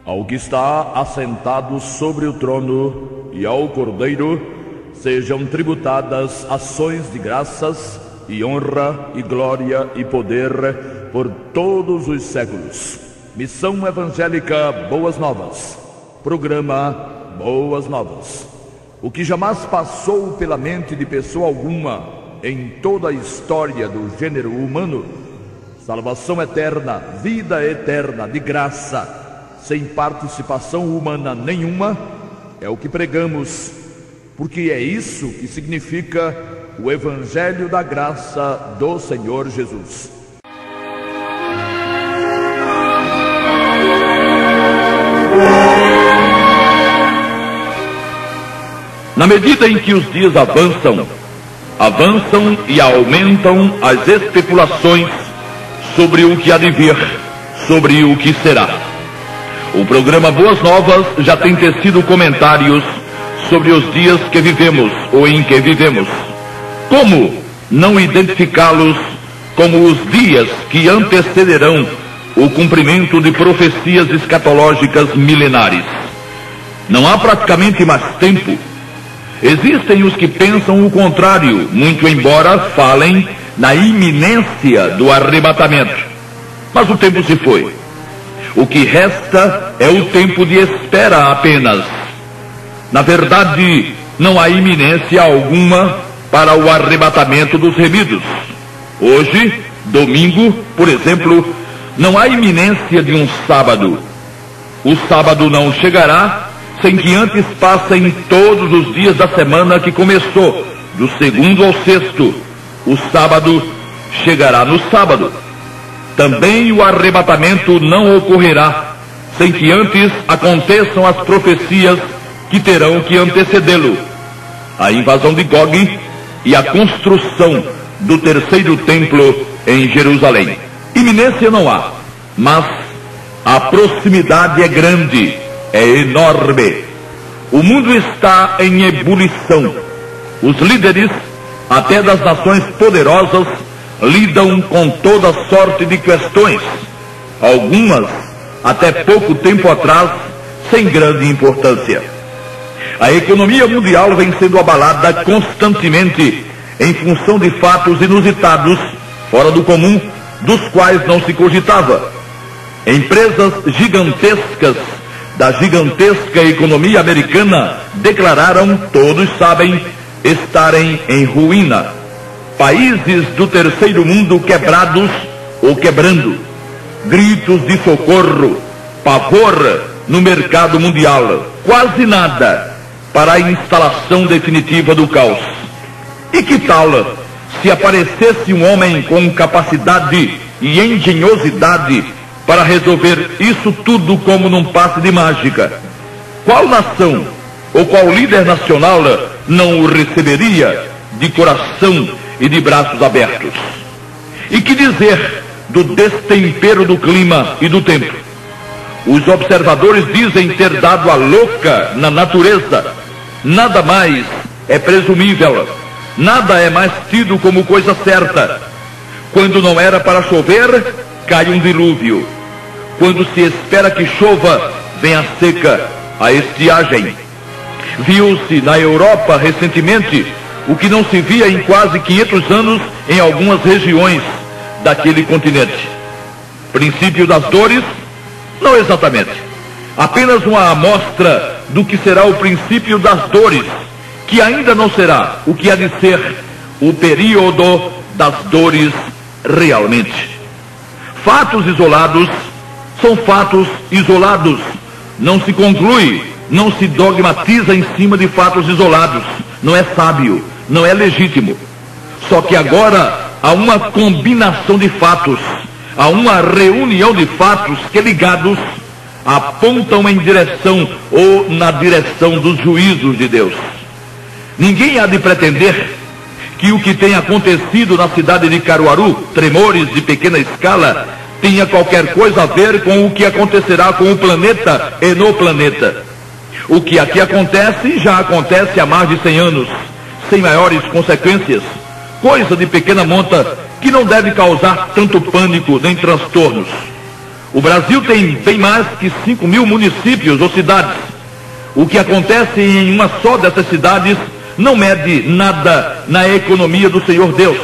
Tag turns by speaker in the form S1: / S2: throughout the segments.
S1: Ao que está assentado sobre o trono e ao Cordeiro sejam tributadas ações de graças e honra e glória e poder por todos os séculos. Missão Evangélica Boas Novas. Programa Boas Novas. O que jamais passou pela mente de pessoa alguma em toda a história do gênero humano, salvação eterna, vida eterna de graça, sem participação humana nenhuma, é o que pregamos, porque é isso que significa o Evangelho da Graça do Senhor Jesus. Na medida em que os dias avançam e aumentam as especulações sobre o que há de vir, sobre o que será. O programa Boas Novas já tem tecido comentários sobre os dias que vivemos ou em que vivemos. Como não identificá-los como os dias que antecederão o cumprimento de profecias escatológicas milenares? Não há praticamente mais tempo. Existem os que pensam o contrário, muito embora falem na iminência do arrebatamento. Mas o tempo se foi. O que resta é o tempo de espera apenas. Na verdade, não há iminência alguma para o arrebatamento dos remidos. Hoje, domingo, por exemplo, não há iminência de um sábado. O sábado não chegará sem que antes passem todos os dias da semana que começou, do segundo ao sexto. O sábado chegará no sábado. Também o arrebatamento não ocorrerá sem que antes aconteçam as profecias que terão que antecedê-lo: a invasão de Gog e a construção do terceiro templo em Jerusalém. Iminência não há, mas a proximidade é grande, é enorme. O mundo está em ebulição. Os líderes, até das nações poderosas, lidam com toda sorte de questões, algumas, até pouco tempo atrás, sem grande importância. A economia mundial vem sendo abalada constantemente em função de fatos inusitados, fora do comum, dos quais não se cogitava. Empresas gigantescas da gigantesca economia americana declararam, todos sabem, estarem em ruína. Países do terceiro mundo quebrados ou quebrando. Gritos de socorro, pavor no mercado mundial. Quase nada para a instalação definitiva do caos. E que tal se aparecesse um homem com capacidade e engenhosidade para resolver isso tudo como num passe de mágica? Qual nação ou qual líder nacional não o receberia de coração e de braços abertos? E que dizer do destempero do clima e do tempo? Os observadores dizem ter dado a louca na natureza. Nada mais é presumível, nada é mais tido como coisa certa. Quando não era para chover, cai um dilúvio. Quando se espera que chova, vem a seca, a estiagem. Viu-se na Europa recentemente o que não se via em quase 500 anos em algumas regiões daquele continente. Princípio das dores? Não exatamente. Apenas uma amostra do que será o princípio das dores, que ainda não será o que há de ser o período das dores realmente. Fatos isolados são fatos isolados. Não se conclui, não se dogmatiza em cima de fatos isolados. Não é sábio, não é legítimo. Só que agora há uma combinação de fatos, há uma reunião de fatos que, ligados, apontam em direção ou na direção dos juízos de Deus. Ninguém há de pretender que o que tem acontecido na cidade de Caruaru, tremores de pequena escala, tenha qualquer coisa a ver com o que acontecerá com o planeta e no planeta. O que aqui acontece já acontece há mais de 100 anos, sem maiores consequências, coisa de pequena monta que não deve causar tanto pânico nem transtornos. O Brasil tem bem mais que 5.000 municípios ou cidades. O que acontece em uma só dessas cidades não mede nada na economia do Senhor Deus.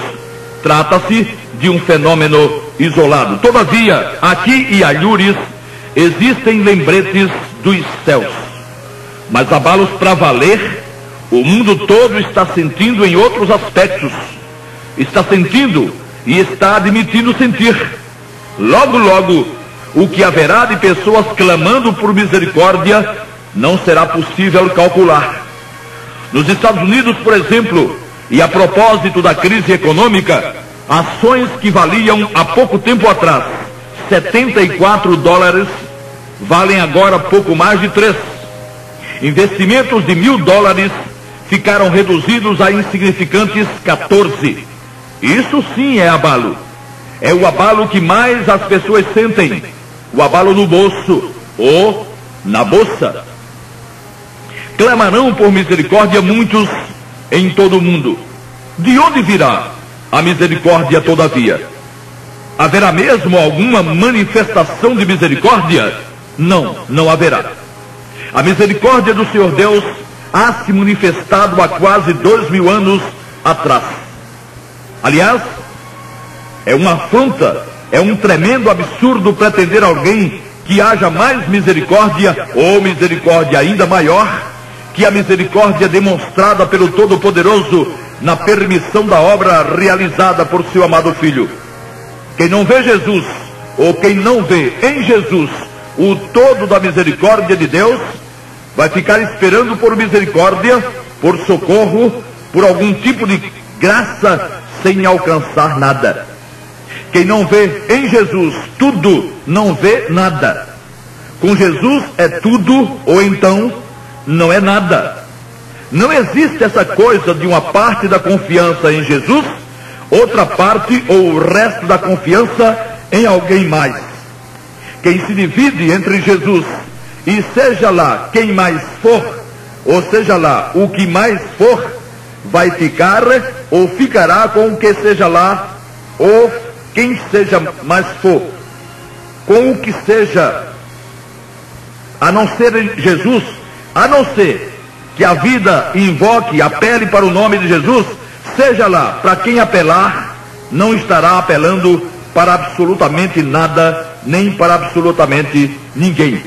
S1: Trata-se de um fenômeno isolado. Todavia, aqui e alhures, existem lembretes dos céus. Mas abalos para valer, o mundo todo está sentindo em outros aspectos. Está sentindo e está admitindo sentir. Logo, logo, o que haverá de pessoas clamando por misericórdia não será possível calcular. Nos Estados Unidos, por exemplo, e a propósito da crise econômica, ações que valiam há pouco tempo atrás $74 valem agora pouco mais de 3. Investimentos de $1.000 ficaram reduzidos a insignificantes 14. Isso sim é abalo. É o abalo que mais as pessoas sentem. O abalo no bolso ou na bolsa. Clamarão por misericórdia muitos em todo o mundo. De onde virá a misericórdia todavia? Haverá mesmo alguma manifestação de misericórdia? Não, não haverá. A misericórdia do Senhor Deus há se manifestado há quase 2.000 anos atrás. Aliás, é uma afronta, é um tremendo absurdo pretender alguém que haja mais misericórdia, ou misericórdia ainda maior, que a misericórdia demonstrada pelo Todo-Poderoso na permissão da obra realizada por seu amado Filho. Quem não vê Jesus, ou quem não vê em Jesus o todo da misericórdia de Deus, vai ficar esperando por misericórdia, por socorro, por algum tipo de graça, sem alcançar nada. Quem não vê em Jesus tudo, não vê nada. Com Jesus é tudo, ou então não é nada. Não existe essa coisa de uma parte da confiança em Jesus, outra parte ou o resto da confiança em alguém mais. Quem se divide entre Jesus e seja lá quem mais for, ou seja lá o que mais for, vai ficar ou ficará com o que seja lá, ou quem seja mais for, com o que seja, a não ser Jesus, a não ser que a vida invoque, apele para o nome de Jesus, seja lá para quem apelar, não estará apelando para absolutamente nada, nem para absolutamente ninguém.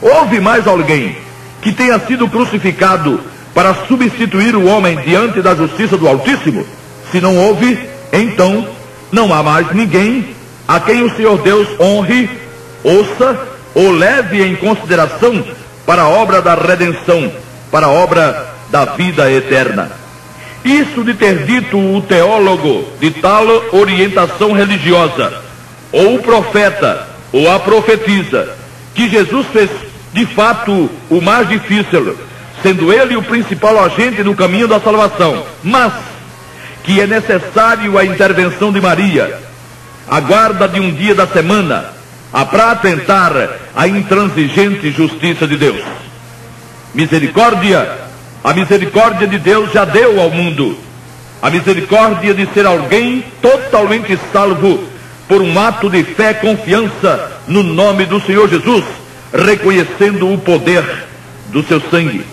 S1: Houve mais alguém que tenha sido crucificado para substituir o homem diante da justiça do Altíssimo? Se não houve, então não há mais ninguém a quem o Senhor Deus honre, ouça ou leve em consideração para a obra da redenção, para a obra da vida eterna. Isso de ter dito o teólogo de tal orientação religiosa, ou o profeta, ou a profetisa, que Jesus fez de fato o mais difícil, sendo ele o principal agente no caminho da salvação, mas que é necessário a intervenção de Maria, a guarda de um dia da semana, para atentar à intransigente justiça de Deus. Misericórdia, a misericórdia de Deus já deu ao mundo a misericórdia de ser alguém totalmente salvo por um ato de fé e confiança no nome do Senhor Jesus, reconhecendo o poder do seu sangue.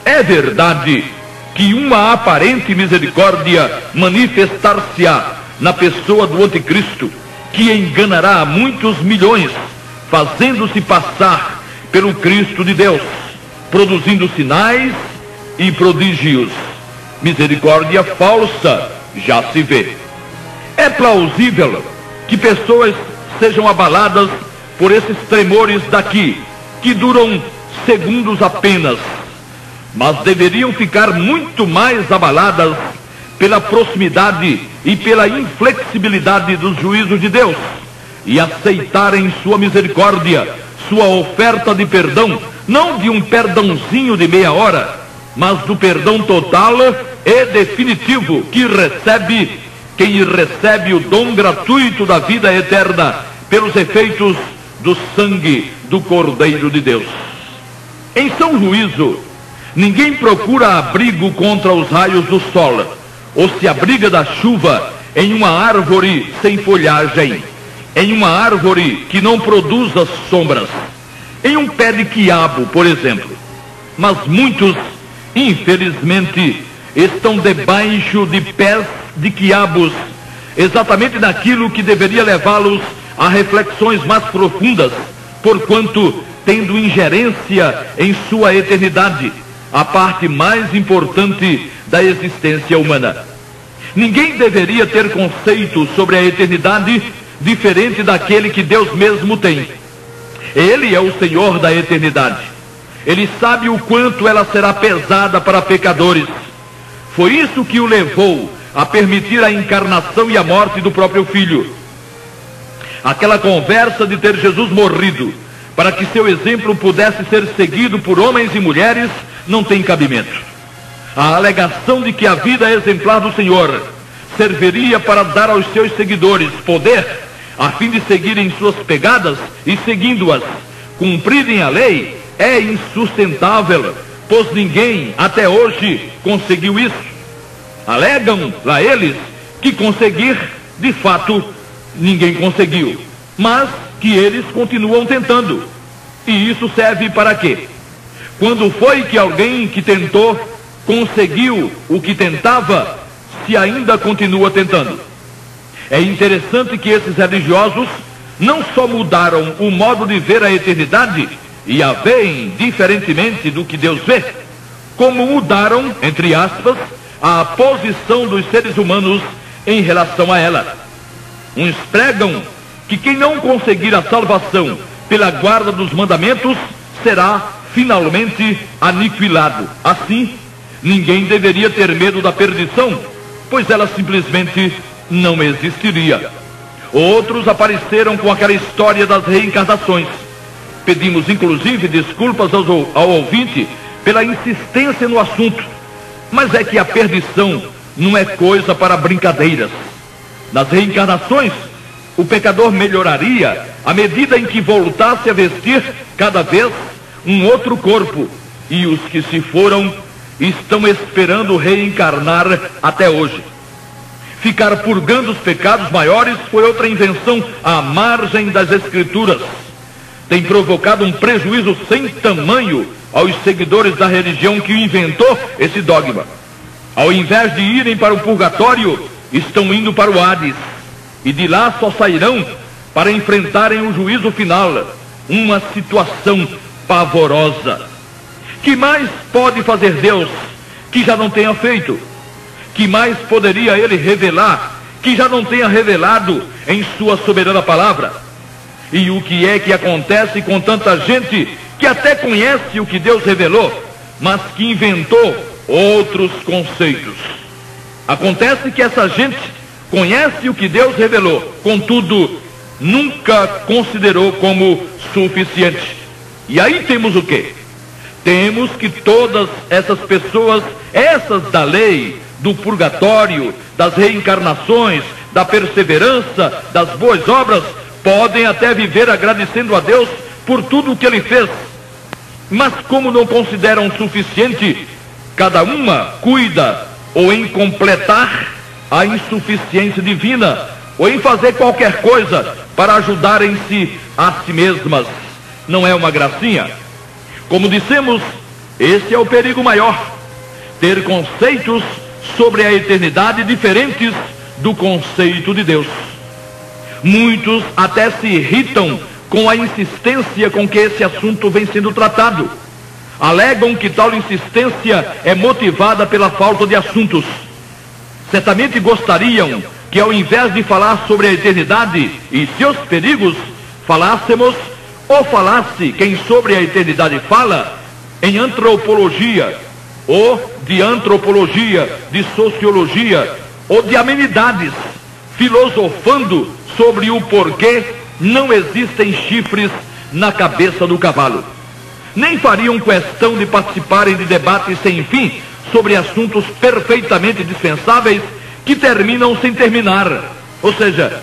S1: É verdade que uma aparente misericórdia manifestar-se-á na pessoa do anticristo, que enganará muitos milhões, fazendo-se passar pelo Cristo de Deus, produzindo sinais e prodígios. Misericórdia falsa já se vê. É plausível que pessoas sejam abaladas por esses tremores daqui, que duram segundos apenas, mas deveriam ficar muito mais abaladas pela proximidade e pela inflexibilidade dos juízos de Deus, e aceitarem sua misericórdia, sua oferta de perdão, não de um perdãozinho de meia hora, mas do perdão total e definitivo que recebe quem recebe o dom gratuito da vida eterna pelos efeitos do sangue do Cordeiro de Deus. Em São Juízo, ninguém procura abrigo contra os raios do sol, ou se abriga da chuva em uma árvore sem folhagem, em uma árvore que não produza sombras, em um pé de quiabo, por exemplo. Mas muitos, infelizmente, estão debaixo de pés de quiabos, exatamente naquilo que deveria levá-los a reflexões mais profundas, porquanto, tendo ingerência em sua eternidade, a parte mais importante da existência humana. Ninguém deveria ter conceito sobre a eternidade diferente daquele que Deus mesmo tem. Ele é o Senhor da eternidade. Ele sabe o quanto ela será pesada para pecadores. Foi isso que o levou a permitir a encarnação e a morte do próprio Filho. Aquela conversa de ter Jesus morrido para que seu exemplo pudesse ser seguido por homens e mulheres não tem cabimento. A alegação de que a vida exemplar do Senhor serviria para dar aos seus seguidores poder, a fim de seguirem suas pegadas e, seguindo-as, cumprirem a lei, é insustentável, pois ninguém até hoje conseguiu isso. Alegam lá eles que conseguir, de fato, ninguém conseguiu, mas que eles continuam tentando. E isso serve para quê? Quando foi que alguém que tentou conseguiu o que tentava, se ainda continua tentando? É interessante que esses religiosos não só mudaram o modo de ver a eternidade e a veem diferentemente do que Deus vê, como mudaram, entre aspas, a posição dos seres humanos em relação a ela. Uns pregam que quem não conseguir a salvação pela guarda dos mandamentos será finalmente aniquilado. Assim, ninguém deveria ter medo da perdição, pois ela simplesmente não existiria. Outros apareceram com aquela história das reencarnações. Pedimos inclusive desculpas ao ouvinte pela insistência no assunto, mas é que a perdição não é coisa para brincadeiras. Nas reencarnações, o pecador melhoraria à medida em que voltasse a vestir cada vez um outro corpo, e os que se foram estão esperando reencarnar até hoje. Ficar purgando os pecados maiores foi outra invenção à margem das Escrituras. Tem provocado um prejuízo sem tamanho aos seguidores da religião que inventou esse dogma. Ao invés de irem para o purgatório, estão indo para o Hades, e de lá só sairão para enfrentarem o juízo final. Uma situação pavorosa. Que mais pode fazer Deus que já não tenha feito? Que mais poderia Ele revelar que já não tenha revelado em sua soberana palavra? E o que é que acontece com tanta gente que até conhece o que Deus revelou, mas que inventou outros conceitos? Acontece que essa gente conhece o que Deus revelou, contudo, nunca considerou como suficiente. E aí temos o quê? Temos que todas essas pessoas, essas da lei, do purgatório, das reencarnações, da perseverança, das boas obras, podem até viver agradecendo a Deus por tudo o que Ele fez. Mas como não consideram suficiente, cada uma cuida ou em completar a insuficiência divina, ou em fazer qualquer coisa para ajudarem-se a si mesmas. Não é uma gracinha? Como dissemos, esse é o perigo maior: ter conceitos sobre a eternidade diferentes do conceito de Deus. Muitos até se irritam com a insistência com que esse assunto vem sendo tratado. Alegam que tal insistência é motivada pela falta de assuntos. Certamente gostariam que, ao invés de falar sobre a eternidade e seus perigos, falássemos, ou falasse quem sobre a eternidade fala, em antropologia, ou de antropologia, de sociologia, ou de amenidades, filosofando sobre o porquê não existem chifres na cabeça do cavalo. Nem fariam questão de participarem de debates sem fim sobre assuntos perfeitamente dispensáveis que terminam sem terminar, ou seja,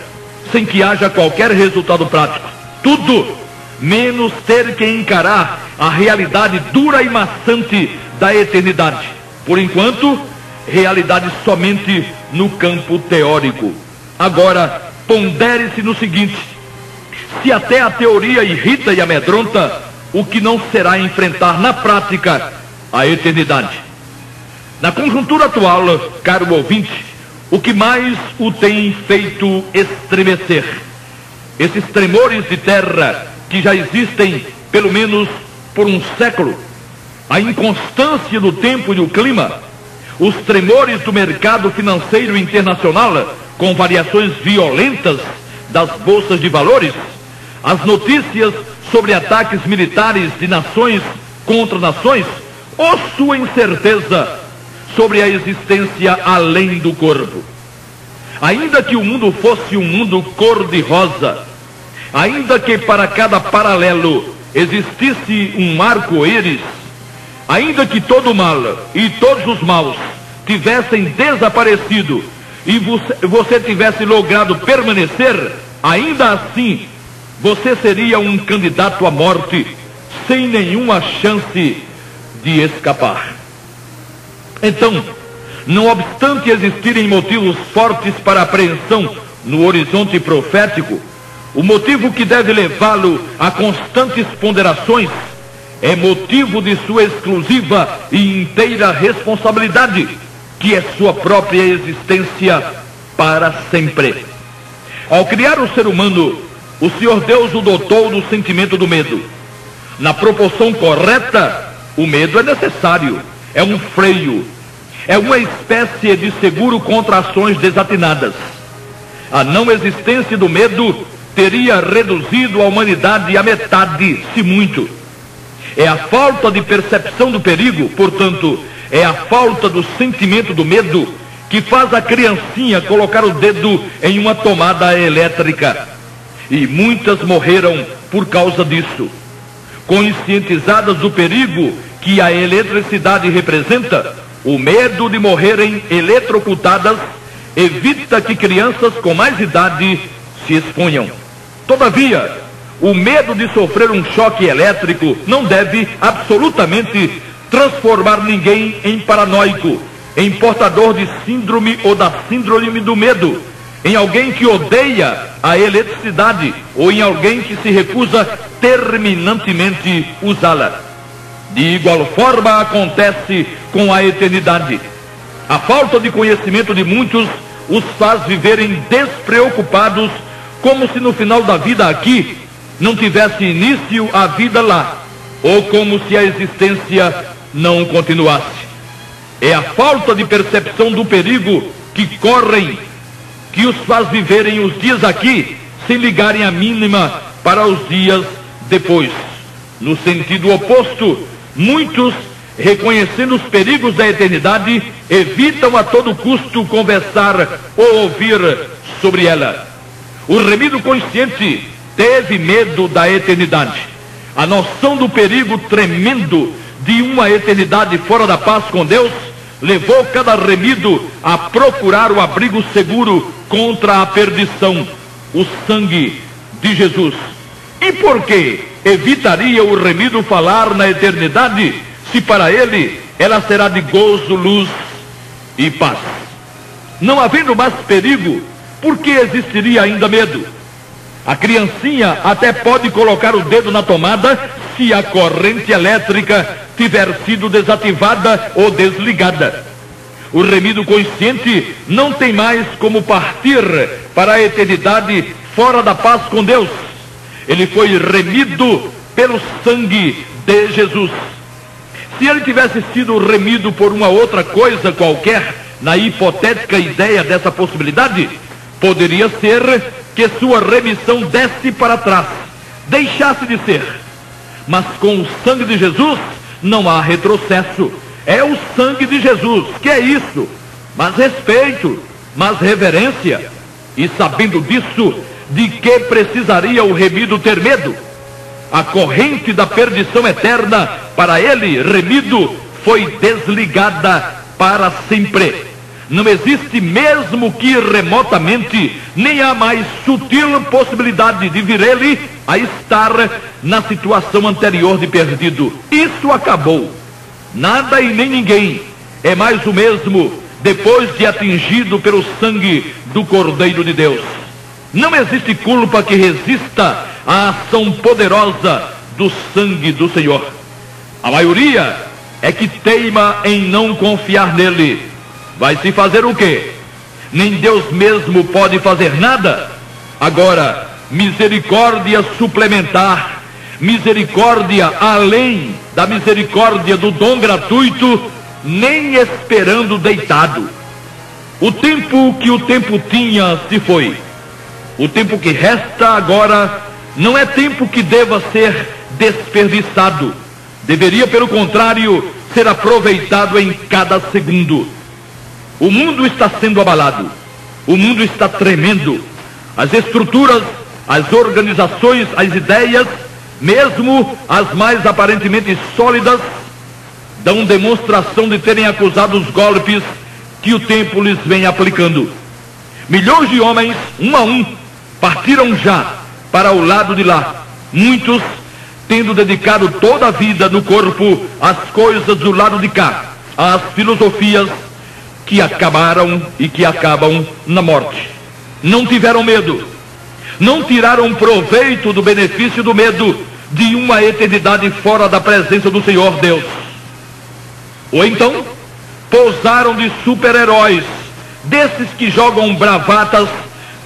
S1: sem que haja qualquer resultado prático. Tudo menos ter que encarar a realidade dura e maçante da eternidade. Por enquanto, realidade somente no campo teórico. Agora, pondere-se no seguinte: se até a teoria irrita e amedronta, o que não será enfrentar na prática a eternidade? Na conjuntura atual, caro ouvinte, o que mais o tem feito estremecer? Esses tremores de terra que já existem pelo menos por um século, a inconstância do tempo e do clima, os tremores do mercado financeiro internacional com variações violentas das bolsas de valores, as notícias sobre ataques militares de nações contra nações, ou sua incerteza sobre a existência além do corpo. Ainda que o mundo fosse um mundo cor-de-rosa, ainda que para cada paralelo existisse um arco-íris, ainda que todo o mal e todos os maus tivessem desaparecido e você tivesse logrado permanecer, ainda assim você seria um candidato à morte sem nenhuma chance de escapar. Então, não obstante existirem motivos fortes para apreensão no horizonte profético, o motivo que deve levá-lo a constantes ponderações é motivo de sua exclusiva e inteira responsabilidade, que é sua própria existência para sempre. Ao criar o ser humano, o Senhor Deus o dotou do sentimento do medo. Na proporção correta, o medo é necessário, é um freio, é uma espécie de seguro contra ações desatinadas. A não existência do medo teria reduzido a humanidade à metade, se muito. É a falta de percepção do perigo, portanto, é a falta do sentimento do medo que faz a criancinha colocar o dedo em uma tomada elétrica. E muitas morreram por causa disso. Conscientizadas do perigo que a eletricidade representa, o medo de morrerem eletrocutadas evita que crianças com mais idade se exponham. Todavia, o medo de sofrer um choque elétrico não deve absolutamente transformar ninguém em paranoico, em portador de síndrome ou da síndrome do medo, em alguém que odeia a eletricidade ou em alguém que se recusa terminantemente usá-la. De igual forma acontece com a eternidade. A falta de conhecimento de muitos os faz viverem despreocupados, como se no final da vida aqui não tivesse início a vida lá, ou como se a existência não continuasse. É a falta de percepção do perigo que correm que os faz viverem os dias aqui sem ligarem a mínima para os dias depois. No sentido oposto, muitos, reconhecendo os perigos da eternidade, evitam a todo custo conversar ou ouvir sobre ela. O remido consciente teve medo da eternidade. A noção do perigo tremendo de uma eternidade fora da paz com Deus levou cada remido a procurar o abrigo seguro contra a perdição, o sangue de Jesus. E por que evitaria o remido falar na eternidade, se para ele ela será de gozo, luz e paz? Não havendo mais perigo, por que existiria ainda medo? A criancinha até pode colocar o dedo na tomada se a corrente elétrica tiver sido desativada ou desligada. O remido consciente não tem mais como partir para a eternidade fora da paz com Deus. Ele foi remido pelo sangue de Jesus. Se ele tivesse sido remido por uma outra coisa qualquer, na hipotética ideia dessa possibilidade, poderia ser que sua remissão desse para trás, deixasse de ser. Mas com o sangue de Jesus não há retrocesso. É o sangue de Jesus, que é isso? Mas respeito, mas reverência. E sabendo disso, de que precisaria o remido ter medo? A corrente da perdição eterna, para ele, remido, foi desligada para sempre. Não existe, mesmo que remotamente, nem a mais sutil possibilidade de vir ele a estar na situação anterior de perdido. Isso acabou. Nada e nem ninguém é mais o mesmo depois de atingido pelo sangue do Cordeiro de Deus. Não existe culpa que resista a ação poderosa do sangue do Senhor. A maioria é que teima em não confiar nele. Vai se fazer o quê? Nem Deus mesmo pode fazer nada? Agora, misericórdia suplementar, misericórdia além da misericórdia do dom gratuito, nem esperando deitado. O tempo que o tempo tinha se foi. O tempo que resta agora não é tempo que deva ser desperdiçado. Deveria, pelo contrário, ser aproveitado em cada segundo. O mundo está sendo abalado. O mundo está tremendo. As estruturas, as organizações, as ideias, mesmo as mais aparentemente sólidas, dão demonstração de terem acusado os golpes que o tempo lhes vem aplicando. Milhões de homens, um a um, partiram já para o lado de lá. Muitos tendo dedicado toda a vida no corpo às coisas do lado de cá, às filosofias que acabaram e que acabam na morte. Não tiveram medo, não tiraram proveito do benefício do medo de uma eternidade fora da presença do Senhor Deus. Ou então, pousaram de super-heróis, desses que jogam bravatas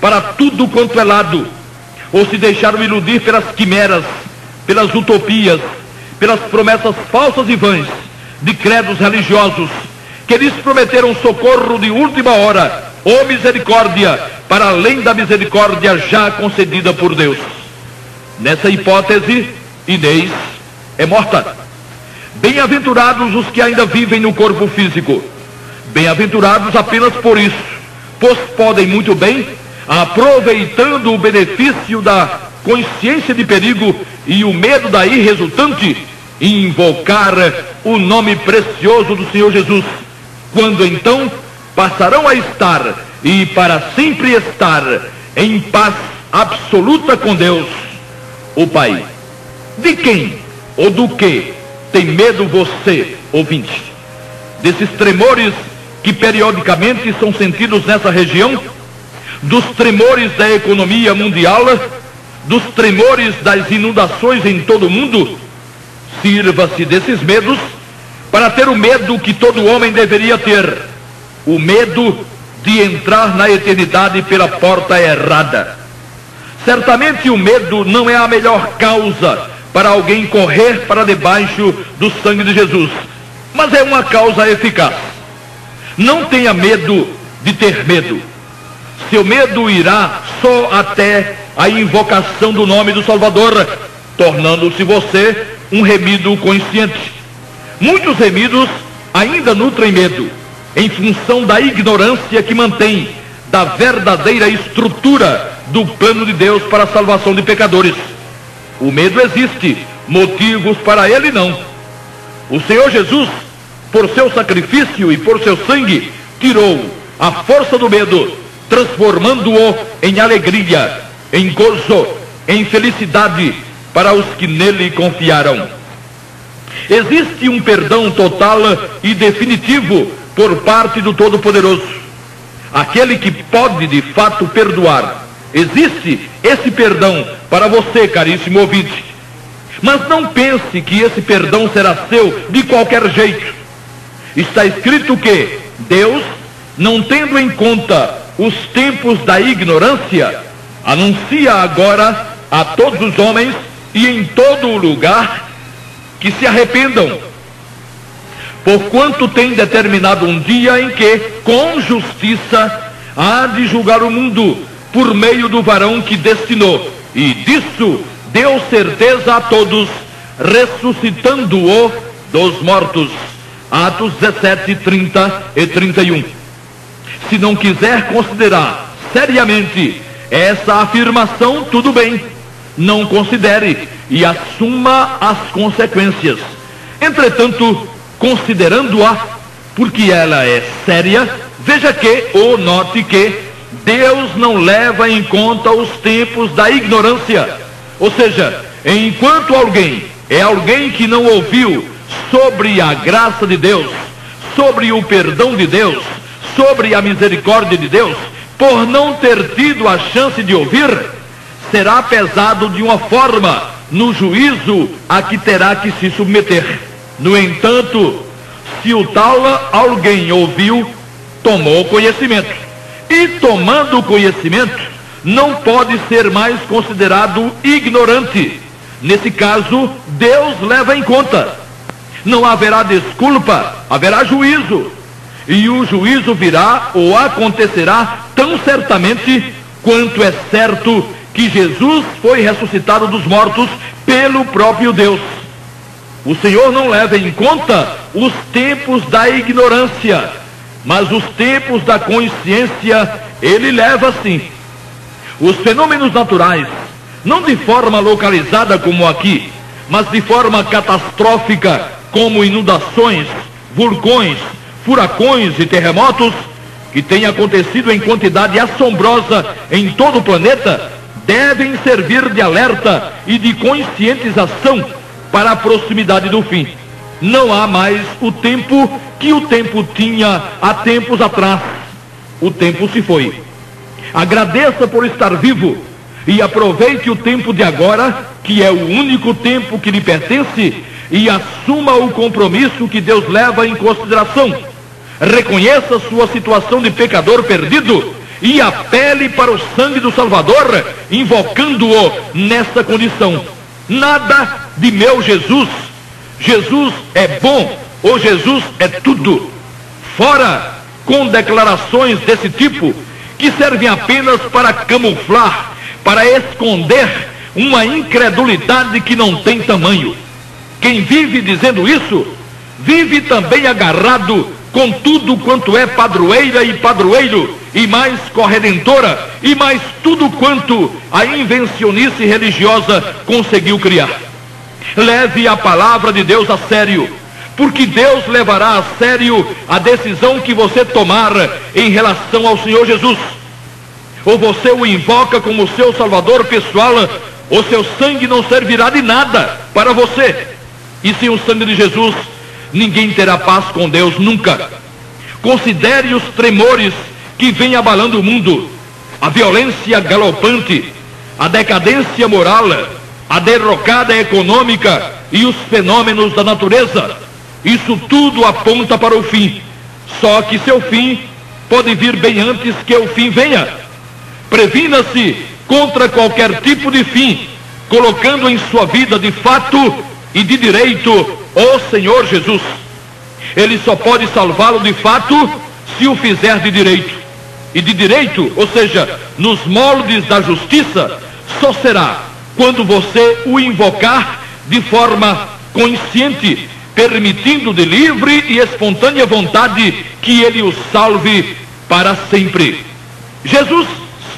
S1: para tudo quanto é lado, ou se deixaram iludir pelas quimeras, pelas utopias, pelas promessas falsas e vãs de credos religiosos, que lhes prometeram socorro de última hora, ou misericórdia, para além da misericórdia já concedida por Deus. Nessa hipótese, Inês é morta. Bem-aventurados os que ainda vivem no corpo físico. Bem-aventurados apenas por isso, pois podem muito bem, aproveitando o benefício da consciência de perigo e o medo daí resultante, invocar o nome precioso do Senhor Jesus, quando então passarão a estar e para sempre estar em paz absoluta com Deus, o Pai. De quem ou do que tem medo você, ouvinte? Desses tremores que periodicamente são sentidos nessa região? Dos tremores da economia mundial? Dos tremores das inundações em todo o mundo? Sirva-se desses medos para ter o medo que todo homem deveria ter, o medo de entrar na eternidade pela porta errada. Certamente o medo não é a melhor causa para alguém correr para debaixo do sangue de Jesus, mas é uma causa eficaz. Não tenha medo de ter medo. Seu medo irá só até a invocação do nome do Salvador, tornando-se você um remido consciente. Muitos remidos ainda nutrem medo, em função da ignorância que mantém da verdadeira estrutura do plano de Deus para a salvação de pecadores. O medo existe, motivos para ele não. O Senhor Jesus, por seu sacrifício e por seu sangue, tirou a força do medo, transformando-o em alegria, em gozo, em felicidade para os que nele confiaram. Existe um perdão total e definitivo por parte do Todo-Poderoso, aquele que pode de fato perdoar. Existe esse perdão para você, caríssimo ouvinte. Mas não pense que esse perdão será seu de qualquer jeito. Está escrito que Deus, não tendo em conta os tempos da ignorância, anuncia agora a todos os homens e em todo o lugar que se arrependam, porquanto tem determinado um dia em que, com justiça, há de julgar o mundo por meio do varão que destinou, e disso deu certeza a todos, ressuscitando-o dos mortos. Atos 17, 30 e 31. Se não quiser considerar seriamente essa afirmação, tudo bem, não considere e assuma as consequências. Entretanto, considerando-a, porque ela é séria, veja que, ou note que, Deus não leva em conta os tempos da ignorância. Ou seja, enquanto alguém é alguém que não ouviu sobre a graça de Deus, sobre o perdão de Deus, sobre a misericórdia de Deus, por não ter tido a chance de ouvir, será pesado de uma forma no juízo a que terá que se submeter. No entanto, se o tal alguém ouviu, tomou conhecimento. E tomando conhecimento, não pode ser mais considerado ignorante. Nesse caso, Deus leva em conta. Não haverá desculpa, haverá juízo. E o juízo virá ou acontecerá tão certamente quanto é certo que Jesus foi ressuscitado dos mortos pelo próprio Deus. O Senhor não leva em conta os tempos da ignorância, mas os tempos da consciência Ele leva sim. Os fenômenos naturais, não de forma localizada como aqui, mas de forma catastrófica, como inundações, vulcões, furacões e terremotos, que têm acontecido em quantidade assombrosa em todo o planeta, devem servir de alerta e de conscientização para a proximidade do fim. Não há mais o tempo que o tempo tinha há tempos atrás. O tempo se foi. Agradeça por estar vivo e aproveite o tempo de agora, que é o único tempo que lhe pertence, e assuma o compromisso que Deus leva em consideração. Reconheça sua situação de pecador perdido e apele para o sangue do Salvador, invocando-o nessa condição. Nada de meu Jesus. Jesus é bom ou Jesus é tudo. Fora com declarações desse tipo, que servem apenas para camuflar, para esconder uma incredulidade que não tem tamanho. Quem vive dizendo isso, vive também agarrado com tudo quanto é padroeira e padroeiro, e mais corredentora, e mais tudo quanto a invencionice religiosa conseguiu criar. Leve a palavra de Deus a sério, porque Deus levará a sério a decisão que você tomar em relação ao Senhor Jesus. Ou você o invoca como seu salvador pessoal, ou seu sangue não servirá de nada para você. E sem o sangue de Jesus, ninguém terá paz com Deus nunca. Considere os tremores que vêm abalando o mundo, a violência galopante, a decadência moral, a derrocada econômica e os fenômenos da natureza. Isso tudo aponta para o fim. Só que seu fim pode vir bem antes que o fim venha. Previna-se contra qualquer tipo de fim, colocando em sua vida de fato e de direito o Senhor Jesus. Ele só pode salvá-lo de fato se o fizer de direito. E de direito, ou seja, nos moldes da justiça, só será quando você o invocar de forma consciente, permitindo de livre e espontânea vontade que ele o salve para sempre. Jesus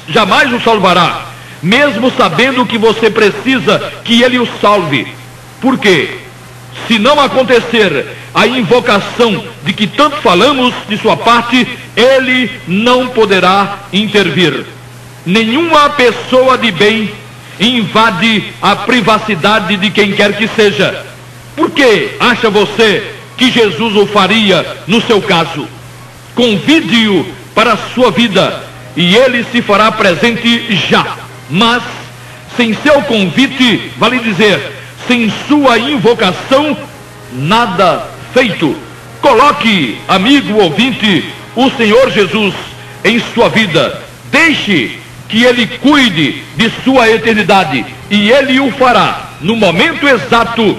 S1: jamais o salvará, mesmo sabendo que você precisa que ele o salve. Por quê? Se não acontecer a invocação de que tanto falamos de sua parte, ele não poderá intervir. Nenhuma pessoa de bem invade a privacidade de quem quer que seja. Por que acha você que Jesus o faria no seu caso? Convide-o para a sua vida e ele se fará presente já. Mas, sem seu convite, vale dizer, sem sua invocação, nada feito. Coloque, amigo ouvinte, o Senhor Jesus em sua vida. Deixe que ele cuide de sua eternidade, e ele o fará no momento exato